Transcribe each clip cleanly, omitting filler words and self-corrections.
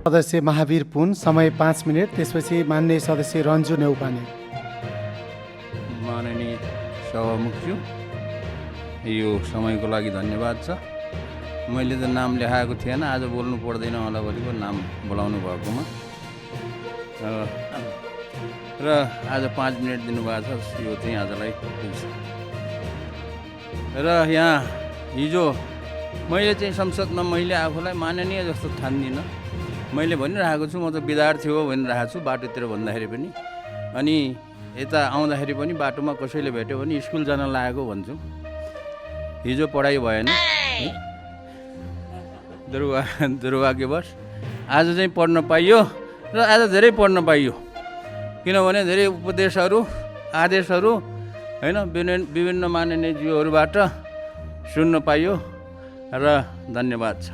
सदस्य महावीर पुन, समय 5 मिनट। त्यसपछि मान्य सदस्य रन्जु नेउपाने। माननीय सभामुखज्यू, यो समयको लागि धन्यवाद छ। मैले त नाम लेखाएको थिएन, आज बोल्नु पर्दैन होला भनेको नाम बोलाउनु भएकोमा र आज 5 मिनट दिनुभएको छ, यो चाहिँ आजलाई पुग्छ। र यहाँ हिजो मैले चाहिँ संसदमा मैले आफूलाई माननीय जस्तो ठान्दिनँ। मैले भनिरहेको छु म त विद्यार्थी हो भनिरहेको छु बाटोतिर भन्दाखेरि पनि, अनि यता आउँदाखेरि पनि बाटोमा कसैले भेट्यो भने स्कुल जान लागेको भन्छु। हिजो पढाइ भएन, दुर्भाग्यवश। आज चाहिँ पढ्न पाइयो र आज धेरै पढ्न पाइयो, किनभने धेरै उपदेशहरू आदेशहरू होइन विभिन्न माननीयज्यूहरूबाट सुन्न पाइयो र धन्यवाद छ।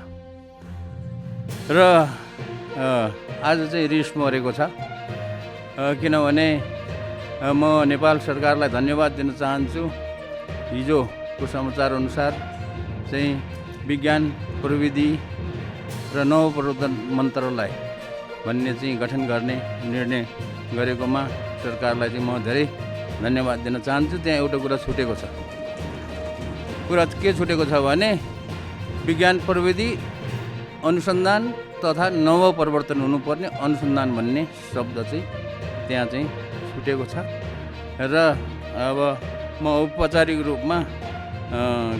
र आज चाहिँ रिस मरेको छ, किनभने म नेपाल सरकारलाई धन्यवाद दिन चाहन्छु। हिजोको समाचार अनुसार चाहिँ विज्ञान प्रविधि र नवप्रवर्धन मन्त्रालय भन्ने चाहिँ गठन गर्ने निर्णय गरेकोमा सरकारलाई चाहिँ म धेरै धन्यवाद दिन चाहन्छु। त्यहाँ एउटा कुरा छुटेको छ। कुरा के छुटेको छ भने विज्ञान प्रविधि अनुसन्धान तथा नवप्रवर्तन हुनुपर्ने अनुसन्धान भन्ने शब्द चाहिँ त्यहाँ चाहिँ छुटेको छ। र अब म औपचारिक रूपमा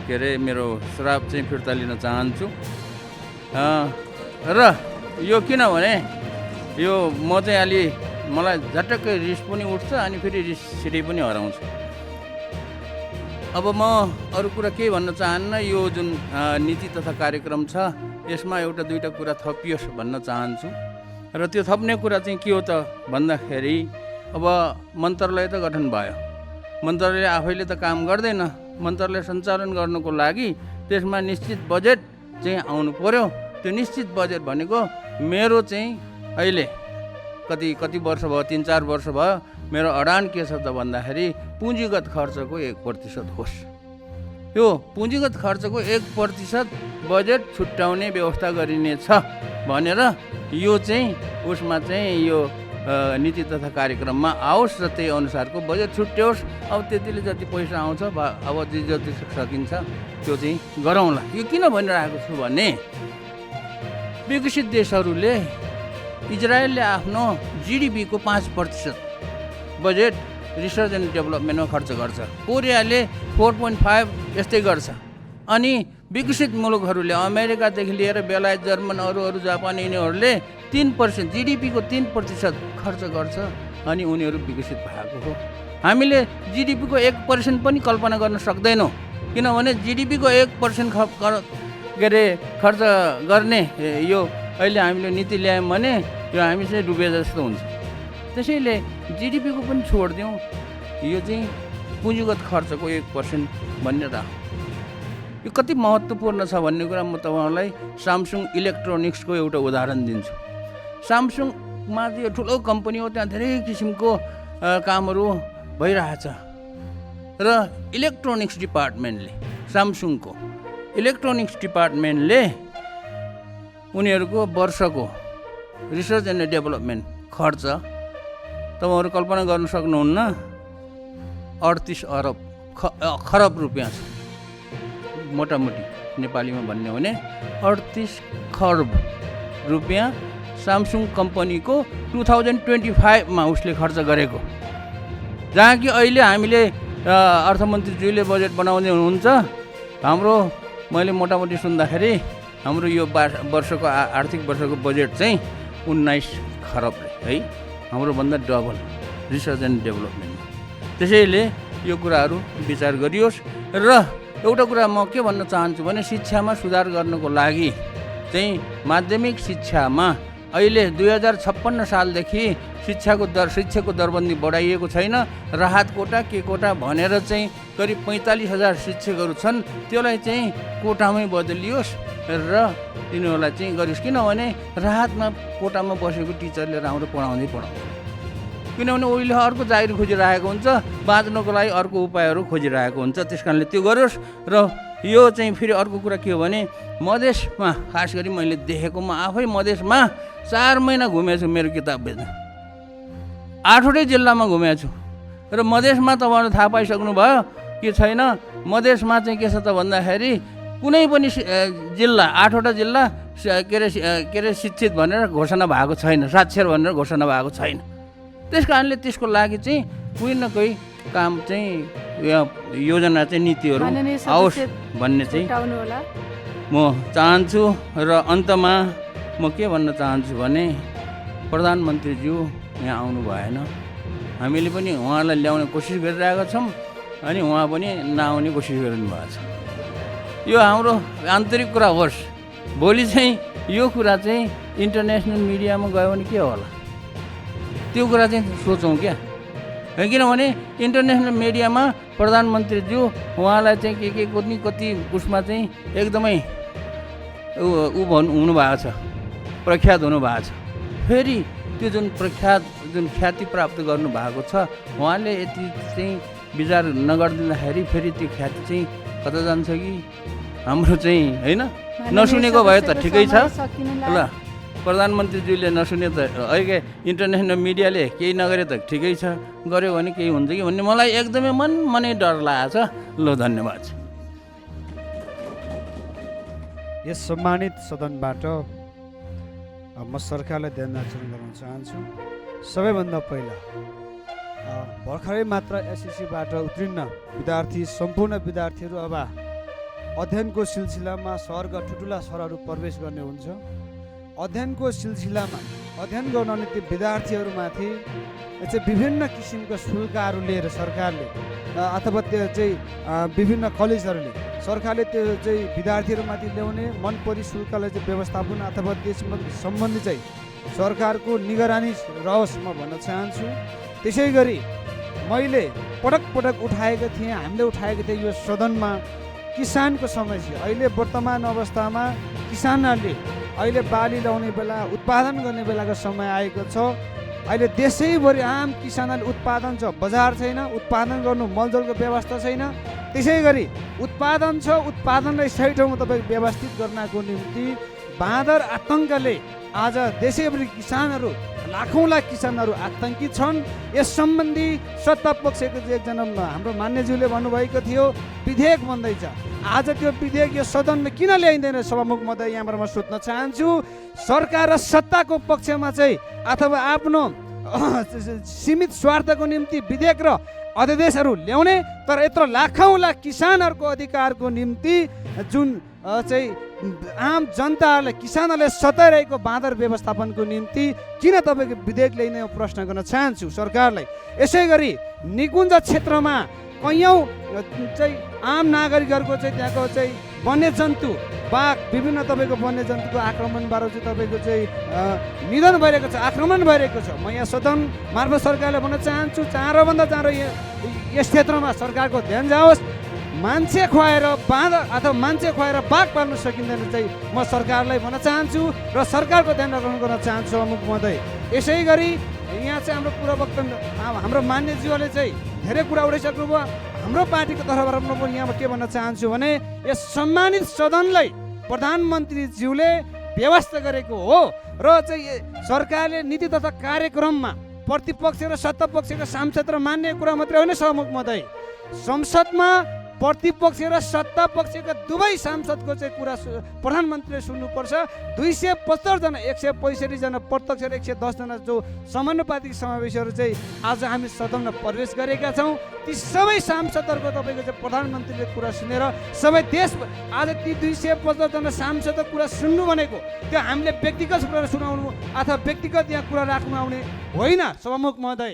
के अरे मेरो श्राप चाहिँ फिर्ता लिन चाहन्छु। र यो किनभने यो म चाहिँ अलि मलाई झटक्कै रिस पनि उठ्छ अनि फेरि रिस छिटै पनि हराउँछ। अब म अरू कुरा केही भन्न चाहन्न। यो जुन नीति तथा कार्यक्रम छ यसमा एउटा दुईवटा कुरा थपियोस् भन्न चाहन्छु। र त्यो थप्ने कुरा चाहिँ के हो त भन्दाखेरि अब मन्त्रालय त गठन भयो, मन्त्रालय आफैले त काम गर्दैन। मन्त्रालय सञ्चालन गर्नुको लागि त्यसमा निश्चित बजेट चाहिँ आउनु पर्यो। त्यो निश्चित बजेट भनेको मेरो चाहिँ अहिले कति वर्ष भयो, 3-4 वर्ष भयो, मेरो अडान के छ त भन्दाखेरि पुँजीगत खर्चको 1% होस्। यो पुँजीगत खर्चको 1% बजेट छुट्याउने व्यवस्था गरिनेछ भनेर यो चाहिँ उसमा चाहिँ यो नीति तथा कार्यक्रममा आओस् र त्यही अनुसारको बजेट छुट्याओस्। अब त्यतिले जति पैसा आउँछ अब जति सकिन्छ त्यो चाहिँ गरौँला। यो किन भनिरहेको छु भने विकसित देशहरूले इजरायलले आफ्नो जिडिपीको 5% बजेट रिसर्च एन्ड डेभलपमेन्टमा खर्च गर्छ। कोरियाले 4.5 यस्तै गर्छ। अनि विकसित मुलुकहरूले अमेरिकादेखि लिएर बेलायत, जर्मन, अरू जापान यिनीहरूले 3% जिडिपीको 3% खर्च गर्छ अनि उनीहरू विकसित भएको हो। हामीले जिडिपीको 1% पनि कल्पना गर्न सक्दैनौँ, किनभने जिडिपीको 1% के अरे खर्च गर्ने यो अहिले हामीले नीति ल्यायौँ भने यो हामी चाहिँ डुबे जस्तो हुन्छ। त्यसैले जिडिपीको पनि छोडिदिउँ, यो चाहिँ पुँजीगत खर्चको 1% भन्ने राखौँ। यो कति महत्त्वपूर्ण छ भन्ने कुरा म तपाईँहरूलाई सामसुङ इलेक्ट्रोनिक्सको एउटा उदाहरण दिन्छु। सामसुङमा यो ठुलो कम्पनी हो, त्यहाँ धेरै किसिमको कामहरू भइरहेछ र इलेक्ट्रोनिक्स डिपार्टमेन्टले सामसुङको इलेक्ट्रोनिक्स डिपार्टमेन्टले उनीहरूको वर्षको रिसर्च एन्ड डेभलपमेन्ट खर्च तपाईँहरू कल्पना गर्न सक्नुहुन्न, 38 खरब रुपियाँ छ। मोटामोटी नेपालीमा भन्ने हो भने 38 खरब रुपियाँ सामसुङ कम्पनीको 2025मा उसले खर्च गरेको। जहाँ कि अहिले हामीले अर्थमन्त्रीज्यूले बजेट बनाउँदै हुनुहुन्छ, हाम्रो मैले मोटामोटी सुन्दाखेरि हाम्रो यो वर्षको आर्थिक वर्षको बजेट चाहिँ 19 खरबले है, हाम्रोभन्दा डबल रिसर्च एन्ड डेभलपमेन्ट। त्यसैले यो कुराहरू विचार गरियोस्। र एउटा कुरा म के भन्न चाहन्छु भने शिक्षामा सुधार गर्नको लागि चाहिँ माध्यमिक शिक्षामा अहिले 2056 सालदेखि शिक्षाको दरबन्दी बढाइएको छैन। राहत कोटा के कोटा भनेर चाहिँ करिब 45,000 शिक्षकहरू छन्, त्यसलाई चाहिँ कोटामै बदलियोस् र तिनीहरूलाई चाहिँ गरियोस्। किनभने राहतमा कोटामा बसेको टिचरले राम्रो पढाउँदैन, किनभने उहिले अर्को जागिर खोजिरहेको हुन्छ, बाँच्नको लागि अर्को उपायहरू खोजिरहेको हुन्छ। त्यस कारणले त्यो गरियोस् र यो चाहिँ फेरि अर्को कुरा के हो भने मधेसमा खास गरी मैले देखेको म आफै मधेसमा 4 महिना घुमेको छु मेरो किताब बेच्न 8वटै जिल्लामा घुमेको छु र मधेसमा तपाईँहरू थाहा पाइसक्नुभयो कि छैन मधेसमा चाहिँ के छ त भन्दाखेरि कुनै पनि जिल्ला 8वटा जिल्ला के अरे शिक्षित भनेर घोषणा भएको छैन साक्षर भनेर घोषणा भएको छैन त्यस कारणले त्यसको लागि चाहिँ कोही न कोही काम चाहिँ योजना चाहिँ नीतिहरू आओस् भन्ने चाहिँ म चाहन्छु र अन्तमा म के भन्न चाहन्छु भने प्रधानमन्त्रीज्यू यहाँ आउनु भएन हामीले पनि उहाँलाई ल्याउने कोसिस गरिरहेका छौँ अनि उहाँ पनि नआउने कोसिस गरिरहनु भएको छ यो हाम्रो आन्तरिक कुरा होस् भोलि चाहिँ यो कुरा चाहिँ इन्टरनेसनल मिडियामा गयो भने के होला त्यो कुरा चाहिँ सोचौँ क्या किनभने इन्टरनेसनल मिडियामा प्रधानमन्त्रीज्यू उहाँलाई चाहिँ के कति उसमा चाहिँ एकदमै हुनुभएको छ प्रख्यात हुनुभएको छ फेरि त्यो जुन प्रख्यात जुन ख्याति प्राप्त गर्नुभएको छ उहाँले यति चाहिँ विचार नगरिदिँदाखेरि फेरि त्यो ख्याति चाहिँ कता जान्छ कि हाम्रो चाहिँ होइन नसुनेको भए त ठिकै छ ल प्रधानमन्त्रीज्यूले नसुने त अहिले इन्टरनेसनल मिडियाले केही नगरे त ठिकै छ गऱ्यो भने केही हुन्छ कि भन्ने मलाई एकदमै मनै डर लागेको छ ल धन्यवाद यस सम्मानित सदनबाट म सरकारलाई ध्यान आकर्षण गर्न चाहन्छु सबैभन्दा पहिला भर्खरै मात्र एसएससीबाट उत्तीर्ण विद्यार्थी सम्पूर्ण विद्यार्थीहरू अब अध्ययनको सिलसिलामा सहरका ठुल्ठुला सहरहरू प्रवेश गर्ने हुन्छ अध्ययनको सिलसिलामा अध्ययन गर्न आउने ती विद्यार्थीहरूमाथि चाहिँ विभिन्न किसिमका शुल्कहरू लिएर सरकारले अथवा त्यो चाहिँ विभिन्न कलेजहरूले सरकारले त्यो चाहिँ विद्यार्थीहरूमाथि ल्याउने मन परी शुल्कलाई चाहिँ व्यवस्थापन अथवा त्यस सम्बन्धी चाहिँ सरकारको निगरानी रहोस् म भन्न चाहन्छु त्यसै गरी मैले पटक पटक उठाएको थिएँ हामीले उठाएको थिएँ यो सदनमा किसानको समस्या अहिले वर्तमान अवस्थामा किसानहरूले अहिले बाली लाउने बेला उत्पादन गर्ने बेलाको समय आएको छ अहिले देशैभरि आम किसानहरूले उत्पादन छ बजार छैन उत्पादन गर्नु मलजलको व्यवस्था छैन त्यसै गरी उत्पादन छ उत्पादनलाई सही ठाउँमा तपाईँको व्यवस्थित गर्नको निम्ति बाँदर आतङ्कले आज देशैभरि किसानहरू लाखौँ लाख किसानहरू आतङ्कित छन् यस सम्बन्धी सत्ता पक्षको चाहिँ एकजना हाम्रो मान्यज्यूले भन्नुभएको थियो विधेयक बन्दैछ आज त्यो विधेयक यो सदनमा किन ल्याइँदैन सभामुख महोदय यहाँबाट म सोध्न चाहन्छु सरकार र सत्ताको पक्षमा चाहिँ अथवा आफ्नो सीमित स्वार्थको निम्ति विधेयक र अध्यादेशहरू ल्याउने तर यत्रो लाखौँ लाख किसानहरूको अधिकारको निम्ति जुन चाहिँ आम जनताहरूलाई किसानहरूले सताइरहेको बाँदर व्यवस्थापनको निम्ति किन तपाईँको विधेयक ल्याइने प्रश्न गर्न चाहन्छु सरकारलाई यसै गरी निकुञ्ज क्षेत्रमा कैयौँ चाहिँ आम नागरिकहरूको चाहिँ त्यहाँको चाहिँ वन्यजन्तु बाघ विभिन्न तपाईँको वन्यजन्तुको आक्रमणबाट चाहिँ तपाईँको चाहिँ निधन भइरहेको छ आक्रमण भइरहेको छ म यहाँ सदन मार्फत सरकारलाई भन्न चाहन्छु चाँडोभन्दा चाँडो यस क्षेत्रमा सरकारको ध्यान जाओस् मान्छे खुवाएर बाँदर अथवा मान्छे खुवाएर बाघ पाल्न सकिँदैन चाहिँ म सरकारलाई भन्न चाहन्छु र सरकारको ध्यान आकर्षण गर्न चाहन्छु अमुक महोदय यसै गरी यहाँ चाहिँ हाम्रो पूर्ववक्ता हाम्रो मान्यज्यूहरूले चाहिँ धेरै कुरा उठाइसक्नु भयो हाम्रो पार्टीको तर्फबाट म पनि यहाँ के भन्न चाहन्छु भने यस सम्मानित सदनलाई प्रधानमन्त्रीज्यूले व्यवस्था गरेको हो र चाहिँ सरकारले नीति तथा कार्यक्रममा प्रतिपक्ष र सत्तापक्षको सांसद र मान्ने कुरा मात्रै होइन सभामुख महोदय संसदमा प्रतिपक्ष र सत्ता पक्षका दुवै सांसदको चाहिँ कुरा प्रधानमन्त्रीले सुन्नुपर्छ 275 जना 165 जना प्रत्यक्ष र 110 जना जो समानुपातिक समावेशहरू चाहिँ आज हामी सदनमा प्रवेश गरेका छौँ ती सबै सांसदहरूको तपाईँको चाहिँ प्रधानमन्त्रीले कुरा सुनेर सबै देश आज ती 275 जना सांसदको कुरा सुन्नु भनेको त्यो हामीले व्यक्तिगत कुरा सुनाउनु अथवा व्यक्तिगत यहाँ कुरा राख्नु आउने होइन सभामुख महोदय